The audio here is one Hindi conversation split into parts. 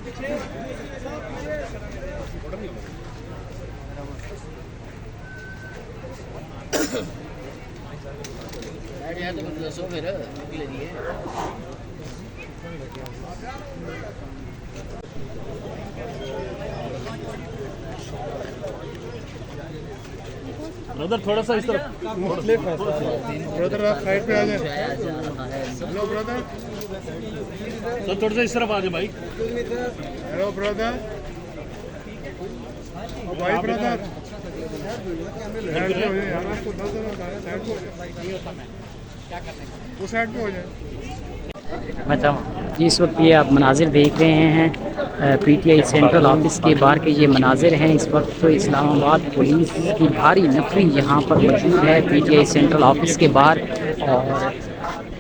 तो दसो फिर ब्रदर थोड़ा सा इस तरफ, ब्रदर आप साइड पे आ जाए। हेलो ब्रदर, तो थोड़ा सा इस तरफ आ जाए भाई। हेलो ब्रदर, भाई ब्रदर साइड पे हो जाए यार, आपको दस साइड पे हो जाए, वो साइड पे हो जाए। जी इस वक्त ये आप मनाजिर देख रहे हैं पीटीआई सेंट्रल ऑफिस के बाहर के ये मनाजिर हैं। इस वक्त तो इस्लामाबाद पुलिस की भारी नफरी यहाँ पर मौजूद है पीटीआई सेंट्रल ऑफिस के बाहर। और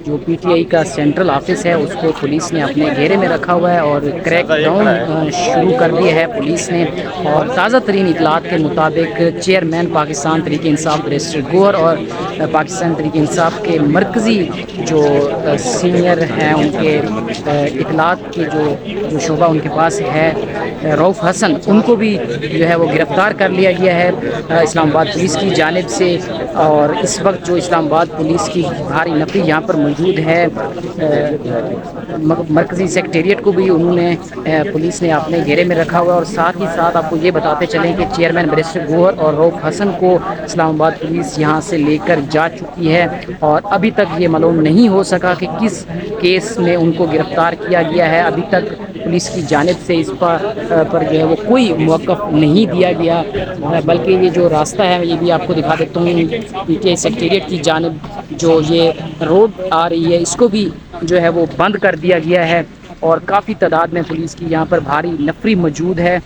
जो पीटीआई का सेंट्रल ऑफिस है उसको पुलिस ने अपने घेरे में रखा हुआ है और क्रैक डाउन शुरू कर दिया है पुलिस ने। और ताज़ा तरीन इतलात के मुताबिक चेयरमैन पाकिस्तान तहरीक इंसाफ बैरिस्टर गौहर और पाकिस्तान तहरीक इंसाफ के मरकज़ी जो सीनियर हैं उनके इतलात के जो शोबा उनके पास है रऊफ़ हसन, उनको भी जो है वो गिरफ़्तार कर लिया गया है इस्लामाबाद पुलिस की जानिब से। और इस वक्त जो इस्लामाबाद पुलिस की भारी नफरी यहाँ पर मौजूद है, मरकज़ी सेक्रेटेरिएट को भी उन्होंने पुलिस ने अपने घेरे में रखा हुआ है। और साथ ही साथ आपको ये बताते चलें कि चेयरमैन बैरिस्टर गौहर और रऊफ़ हसन को इस्लामाबाद पुलिस यहाँ से लेकर जा चुकी है और अभी तक ये मालूम नहीं हो सका कि किस केस में उनको गिरफ़्तार किया गया है। अभी तक पुलिस की जानिब से इस पर जो है वो कोई मौक़िफ़ नहीं दिया गया, बल्कि ये जो रास्ता है ये भी आपको दिखा देता हूँ। पीटीआई सेक्रेटेरिएट की जानिब जो ये रोड आ रही है इसको भी जो है वो बंद कर दिया गया है और काफ़ी तादाद में पुलिस की यहाँ पर भारी नफरी मौजूद है।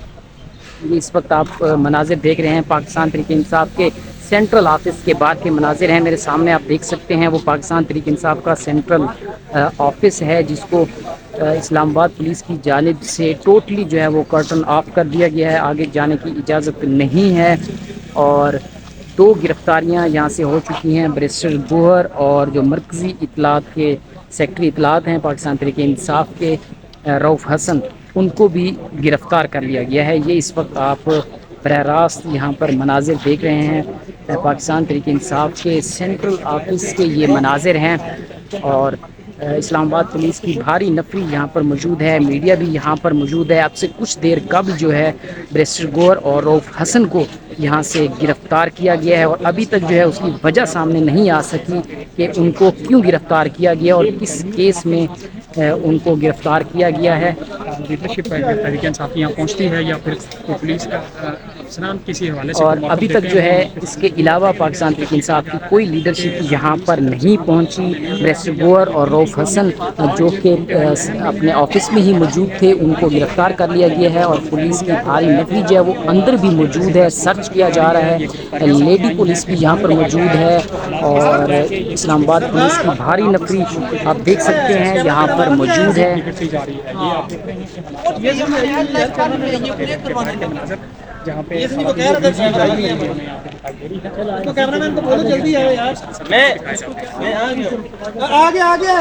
ये इस वक्त आप मनाजिर देख रहे हैं पाकिस्तान तहरीक इंसाफ के सेंट्रल ऑफिस के बाहर के मनाजिर हैं। मेरे सामने आप देख सकते हैं वो पाकिस्तान तहरीक इंसाफ का सेंट्रल ऑफिस है जिसको इस्लामाबाद पुलिस की जानिब से टोटली जो है वो कर्टन ऑफ कर दिया गया है, आगे जाने की इजाज़त नहीं है। और 2 गिरफ़्तारियाँ यहाँ से हो चुकी हैं, बैरिस्टर गौहर और जो मरकज़ी इतलात के सेक्रेटरी इतलात हैं पाकिस्तान तहरीक इंसाफ के रऊफ़ हसन, उनको भी गिरफ़्तार कर लिया गया है। ये इस वक्त आप बराह रास्त यहाँ पर मनाजिर देख रहे हैं पाकिस्तान तहरीक इंसाफ के सेंट्रल ऑफिस के ये मनाजिर हैं। और इस्लामाबाद पुलिस की भारी नफरी यहाँ पर मौजूद है, मीडिया भी यहाँ पर मौजूद है। अब से कुछ देर कबल जो है बैरिस्टर गौहर और रऊफ़ हसन को यहाँ से गिरफ़्तार किया गया है और अभी तक जो है उसकी वजह सामने नहीं आ सकी कि उनको क्यों गिरफ़्तार किया गया और किस केस में उनको गिरफ़्तार किया गया है। लीडरशिप तहरीक इंसाफ यहाँ पहुँचती है या फिर पुलिस का अफसरान किसी हवाले से, और अभी तक जो है इसके अलावा पाकिस्तान तहरीक इंसाफ की कोई लीडरशिप यहाँ पर नहीं पहुँची। बैरिस्टर गौहर और रऊफ़ हसन जो कि अपने ऑफिस में ही मौजूद थे उनको गिरफ़्तार कर लिया गया है और पुलिस की भारी नफरी जो है वो अंदर भी मौजूद है, सर्च किया जा रहा है। लेडी पुलिस भी यहाँ पर मौजूद है और इस्लामाबाद पुलिस की भारी नफरी आप देख सकते हैं यहाँ पर मौजूद है। जहाँ पे कैमरामैन को बोलो जल्दी आओ यार, मैं आ गया।